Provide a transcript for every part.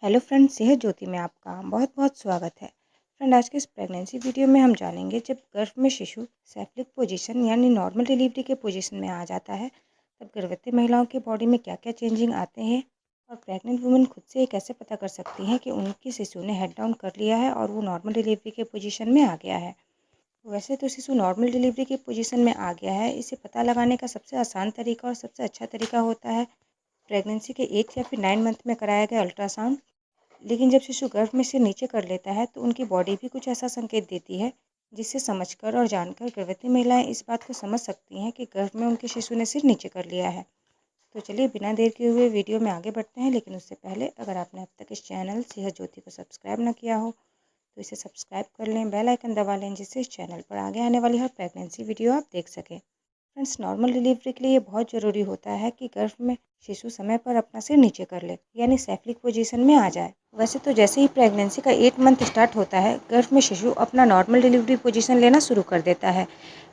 Hello friend, सेहत ज्योति में आपका बहुत बहुत स्वागत है। फ्रेंड, आज के इस प्रेगनेंसी वीडियो में हम जानेंगे जब गर्भ में शिशु सेफ्लिक पोजीशन यानी नॉर्मल डिलीवरी के पोजीशन में आ जाता है तब गर्भवती महिलाओं के बॉडी में क्या क्या चेंजिंग आते हैं और प्रेग्नेंट वुमेन खुद से ये कैसे पता कर सकती हैं कि उनकी शिशु ने हेड डाउन कर लिया है और वो नॉर्मल डिलीवरी के पोजीशन में आ गया है। वैसे तो शिशु नॉर्मल डिलीवरी के पोजीशन में आ गया है, इसे पता लगाने का सबसे आसान तरीका और सबसे अच्छा तरीका होता है प्रेगनेंसी के 8 या फिर 9 मंथ में कराया गया अल्ट्रासाउंड। लेकिन जब शिशु गर्भ में सिर नीचे कर लेता है तो उनकी बॉडी भी कुछ ऐसा संकेत देती है जिससे समझकर और जानकर गर्भवती महिलाएं इस बात को समझ सकती हैं कि गर्भ में उनके शिशु ने सिर नीचे कर लिया है। तो चलिए बिना देर किए हुए वीडियो में आगे बढ़ते हैं, लेकिन उससे पहले अगर आपने अब तक इस चैनल सेहत ज्योति को सब्सक्राइब ना किया हो तो इसे सब्सक्राइब कर लें, बेल आइकन दबा लें जिससे इस चैनल पर आगे आने वाली हर प्रेगनेंसी वीडियो आप देख सकें। फ्रेंड्स, नॉर्मल डिलीवरी के लिए ये बहुत ज़रूरी होता है कि गर्भ में शिशु समय पर अपना सिर नीचे कर ले यानी सेफ्लिक पोजीशन में आ जाए। वैसे तो जैसे ही प्रेगनेंसी का 8 मंथ स्टार्ट होता है गर्भ में शिशु अपना नॉर्मल डिलीवरी पोजीशन लेना शुरू कर देता है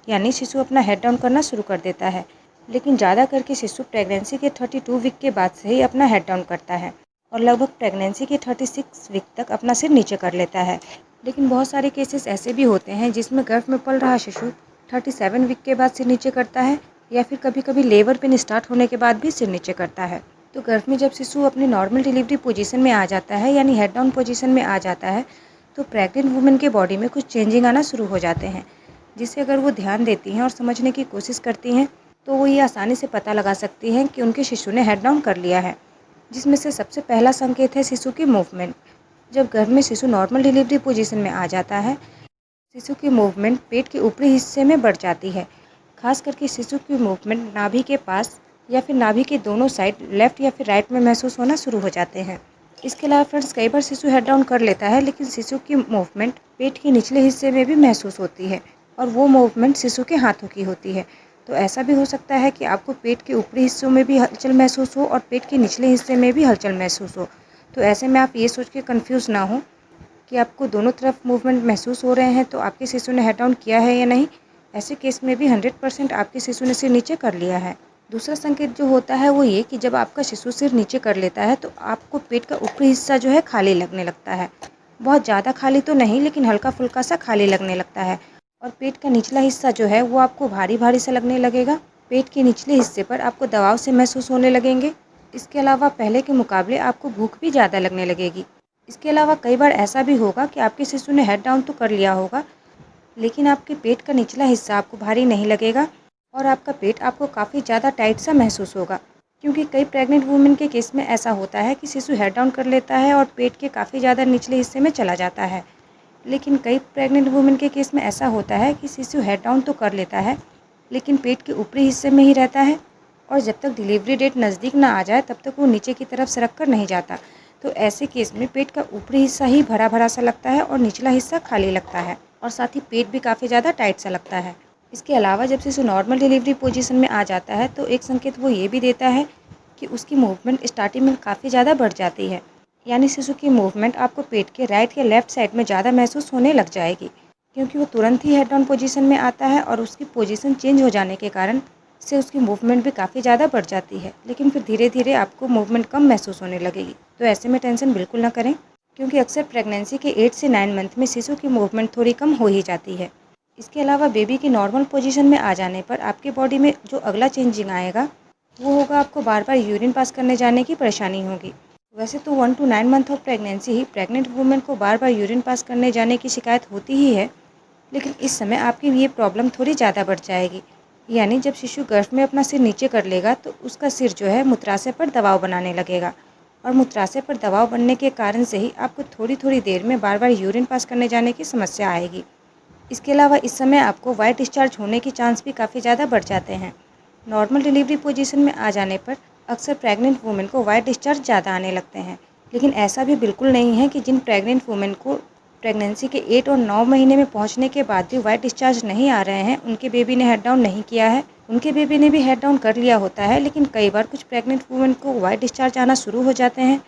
यानी शिशु अपना हेड डाउन करना शुरू कर देता है। लेकिन ज़्यादा करके शिशु प्रेगनेंसी के 32 वीक के बाद से ही अपना हेड डाउन करता है और लगभग प्रेगनेंसी के 36 वीक तक अपना सिर नीचे कर लेता है। लेकिन बहुत सारे केसेस ऐसे भी होते हैं जिसमें गर्भ में पल रहा शिशु 37 वीक के बाद सिर नीचे करता है या फिर कभी कभी लेबर पेन स्टार्ट होने के बाद भी सिर नीचे करता है। तो गर्भ में जब शिशु अपनी नॉर्मल डिलीवरी पोजीशन में आ जाता है यानी हेड डाउन पोजीशन में आ जाता है तो प्रेग्नेंट वुमेन के बॉडी में कुछ चेंजिंग आना शुरू हो जाते हैं, जिससे अगर वो ध्यान देती हैं और समझने की कोशिश करती हैं तो वो ये आसानी से पता लगा सकती हैं कि उनके शिशु ने हेड डाउन कर लिया है। जिसमें से सबसे पहला संकेत है शिशु की मूवमेंट। जब गर्भ में शिशु नॉर्मल डिलीवरी पोजीशन में आ जाता है शिशु की मूवमेंट पेट के ऊपरी हिस्से में बढ़ जाती है। खास करके शिशु की मूवमेंट नाभि के पास या फिर नाभि के दोनों साइड लेफ्ट या फिर राइट में महसूस होना शुरू हो जाते हैं। इसके अलावा फ्रेंड्स, कई बार शिशु हेड डाउन कर लेता है लेकिन शिशु की मूवमेंट पेट के निचले हिस्से में भी महसूस होती है और वो मूवमेंट शिशु के हाथों की होती है। तो ऐसा भी हो सकता है कि आपको पेट के ऊपरी हिस्सों में भी हलचल महसूस हो और पेट के निचले हिस्से में भी हलचल महसूस हो। तो ऐसे में आप ये सोच के कन्फ्यूज़ ना हो कि आपको दोनों तरफ मूवमेंट महसूस हो रहे हैं तो आपके शिशु ने हेड डाउन किया है या नहीं। ऐसे केस में भी 100% आपके शिशु ने सिर नीचे कर लिया है। दूसरा संकेत जो होता है वो ये कि जब आपका शिशु सिर नीचे कर लेता है तो आपको पेट का ऊपरी हिस्सा जो है खाली लगने लगता है। बहुत ज़्यादा खाली तो नहीं, लेकिन हल्का फुल्का सा खाली लगने लगता है और पेट का निचला हिस्सा जो है वो आपको भारी भारी सा लगने लगेगा। पेट के निचले हिस्से पर आपको दबाव से महसूस होने लगेंगे। इसके अलावा पहले के मुकाबले आपको भूख भी ज़्यादा लगने लगेगी। इसके अलावा कई बार ऐसा भी होगा कि आपके शिशु ने हेड डाउन तो कर लिया होगा लेकिन आपके पेट का निचला हिस्सा आपको भारी नहीं लगेगा और आपका पेट आपको काफ़ी ज़्यादा टाइट सा महसूस होगा। क्योंकि कई प्रेग्नेंट वुमेन के केस में ऐसा होता है कि शिशु हेड डाउन कर लेता है और पेट के काफ़ी ज़्यादा निचले हिस्से में चला जाता है। लेकिन कई प्रेग्नेंट वुमेन के केस में ऐसा होता है कि शिशु हेड डाउन तो कर लेता है लेकिन पेट के ऊपरी हिस्से में ही रहता है और जब तक डिलीवरी डेट नज़दीक ना आ जाए तब तक वो नीचे की तरफ सरक कर नहीं जाता। तो ऐसे केस में पेट का ऊपरी हिस्सा ही भरा भरा सा लगता है और निचला हिस्सा खाली लगता है और साथ ही पेट भी काफ़ी ज़्यादा टाइट सा लगता है। इसके अलावा जब शिशु नॉर्मल डिलीवरी पोजीशन में आ जाता है तो एक संकेत वो ये भी देता है कि उसकी मूवमेंट स्टार्टिंग में काफ़ी ज़्यादा बढ़ जाती है यानी शिशु की मूवमेंट आपको पेट के राइट या लेफ्ट साइड में ज़्यादा महसूस होने लग जाएगी क्योंकि वो तुरंत ही हेड डाउन पोजीशन में आता है और उसकी पोजीशन चेंज हो जाने के कारण से उसकी मूवमेंट भी काफ़ी ज़्यादा बढ़ जाती है। लेकिन फिर धीरे धीरे आपको मूवमेंट कम महसूस होने लगेगी। तो ऐसे में टेंशन बिल्कुल ना करें क्योंकि अक्सर प्रेगनेंसी के 8 से 9 मंथ में शिशु की मूवमेंट थोड़ी कम हो ही जाती है। इसके अलावा बेबी की नॉर्मल पोजीशन में आ जाने पर आपके बॉडी में जो अगला चेंजिंग आएगा वो होगा आपको बार बार यूरिन पास करने जाने की परेशानी होगी। वैसे तो 1 to 9 month of pregnancy he pregnant women को बार बार यूरिन पास करने जाने की शिकायत होती ही है, लेकिन इस समय आपकी ये प्रॉब्लम थोड़ी ज़्यादा बढ़ जाएगी। यानी जब शिशु गर्भ में अपना सिर नीचे कर लेगा तो उसका सिर जो है मूत्राशय पर दबाव बनाने लगेगा और मूत्राशय पर दबाव बनने के कारण से ही आपको थोड़ी थोड़ी देर में बार बार यूरिन पास करने जाने की समस्या आएगी। इसके अलावा इस समय आपको वाइट डिस्चार्ज होने के चांस भी काफ़ी ज़्यादा बढ़ जाते हैं। नॉर्मल डिलीवरी पोजीशन में आ जाने पर अक्सर प्रेग्नेंट वुमेन को वाइट डिस्चार्ज ज़्यादा आने लगते हैं, लेकिन ऐसा भी बिल्कुल नहीं है कि जिन प्रेग्नेंट वुमेन को प्रेगनेंसी के 8 और 9 महीने में पहुंचने के बाद भी वाइट डिस्चार्ज नहीं आ रहे हैं उनके बेबी ने हेड डाउन नहीं किया है। उनके बेबी ने भी हेड डाउन कर लिया होता है, लेकिन कई बार कुछ प्रेग्नेंट वुमेन को वाइट डिस्चार्ज आना शुरू हो जाते हैं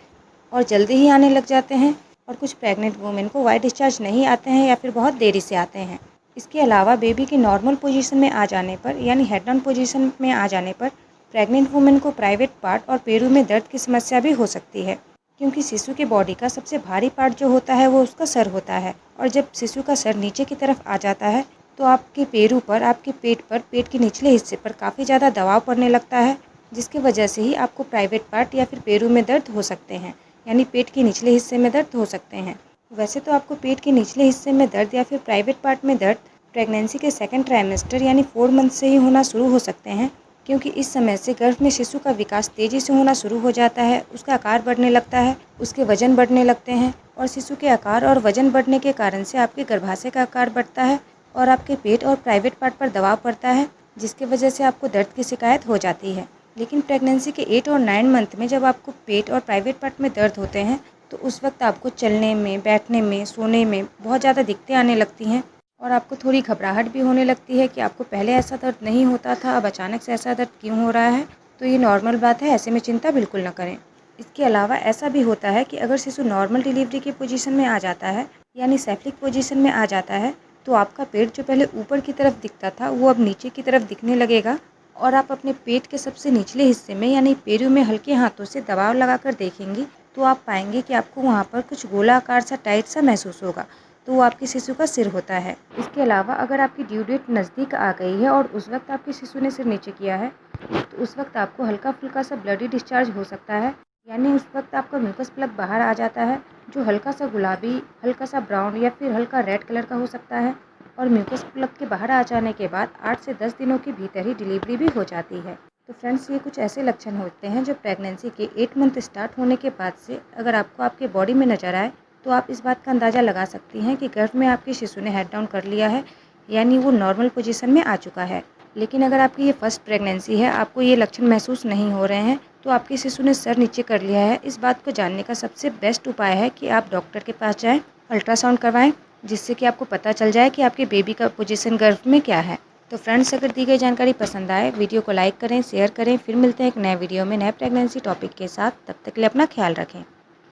और जल्दी ही आने लग जाते हैं और कुछ प्रेग्नेंट वुमेन को वाइट डिस्चार्ज नहीं आते हैं या फिर बहुत देरी से आते हैं। इसके अलावा बेबी की नॉर्मल पोजीशन में आ जाने पर यानी हेड डाउन पोजीशन में आ जाने पर प्रेग्नेंट वुमेन को प्राइवेट पार्ट और पेरू में दर्द की समस्या भी हो सकती है। क्योंकि शिशु के बॉडी का सबसे भारी पार्ट जो होता है वो उसका सर होता है। और जब शिशु का सर नीचे की तरफ आ जाता है तो आपके पैरों पर, आपके पेट पर, पेट के निचले हिस्से पर काफ़ी ज़्यादा दबाव पड़ने लगता है, जिसकी वजह से ही आपको प्राइवेट पार्ट या फिर पैरों में दर्द हो सकते हैं, यानी पेट के निचले हिस्से में दर्द हो सकते हैं। वैसे तो आपको पेट के निचले हिस्से में दर्द या फिर प्राइवेट पार्ट में दर्द प्रेगनेंसी के सेकंड ट्राइमेस्टर यानी 4 मंथ से ही होना शुरू हो सकते हैं, क्योंकि इस समय से गर्भ में शिशु का विकास तेज़ी से होना शुरू हो जाता है, उसका आकार बढ़ने लगता है, उसके वजन बढ़ने लगते हैं और शिशु के आकार और वजन बढ़ने के कारण से आपके गर्भाशय का आकार बढ़ता है और आपके पेट और प्राइवेट पार्ट पर दबाव पड़ता है, जिसकी वजह से आपको दर्द की शिकायत हो जाती है। लेकिन प्रेगनेंसी के 8 और 9 मंथ में जब आपको पेट और प्राइवेट पार्ट में दर्द होते हैं तो उस वक्त आपको चलने में, बैठने में, सोने में बहुत ज़्यादा दिक्कतें आने लगती हैं और आपको थोड़ी घबराहट भी होने लगती है कि आपको पहले ऐसा दर्द नहीं होता था, अब अचानक से ऐसा दर्द क्यों हो रहा है। तो ये नॉर्मल बात है, ऐसे में चिंता बिल्कुल ना करें। इसके अलावा ऐसा भी होता है कि अगर शिशु नॉर्मल डिलीवरी की पोजीशन में आ जाता है, यानी सेफ्लिक पोजीशन में आ जाता है, तो आपका पेट जो पहले ऊपर की तरफ दिखता था वो अब नीचे की तरफ दिखने लगेगा और आप अपने पेट के सबसे निचले हिस्से में यानी पैरों में हल्के हाथों से दबाव लगाकर देखेंगी तो आप पाएंगे कि आपको वहाँ पर कुछ गोलाकार सा टाइट सा महसूस होगा, तो वो आपके शिशु का सिर होता है। इसके अलावा अगर आपकी ड्यू डेट नज़दीक आ गई है और उस वक्त आपके शिशु ने सिर नीचे किया है तो उस वक्त आपको हल्का फुल्का सा ब्लडी डिस्चार्ज हो सकता है, यानी उस वक्त आपका म्यूकस प्लग बाहर आ जाता है जो हल्का सा गुलाबी, हल्का सा ब्राउन या फिर हल्का रेड कलर का हो सकता है और म्यूकस प्लग के बाहर आ जाने के बाद 8 से 10 दिनों के भीतर ही डिलीवरी भी हो जाती है। तो फ्रेंड्स, ये कुछ ऐसे लक्षण होते हैं जो प्रेगनेंसी के 8 मंथ स्टार्ट होने के बाद से अगर आपको आपके बॉडी में नज़र आए तो आप इस बात का अंदाज़ा लगा सकती हैं कि गर्भ में आपके शिशु ने हेड डाउन कर लिया है, यानी वो नॉर्मल पोजीशन में आ चुका है। लेकिन अगर आपकी ये फर्स्ट प्रेगनेंसी है, आपको ये लक्षण महसूस नहीं हो रहे हैं, तो आपके शिशु ने सर नीचे कर लिया है, इस बात को जानने का सबसे बेस्ट उपाय है कि आप डॉक्टर के पास जाएँ, अल्ट्रासाउंड करवाएँ, जिससे कि आपको पता चल जाए कि आपके बेबी का पोजीशन गर्भ में क्या है। तो फ्रेंड्स, अगर दी गई जानकारी पसंद आए, वीडियो को लाइक करें, शेयर करें। फिर मिलते हैं एक नए वीडियो में नए प्रेगनेंसी टॉपिक के साथ। तब तक के लिए अपना ख्याल रखें।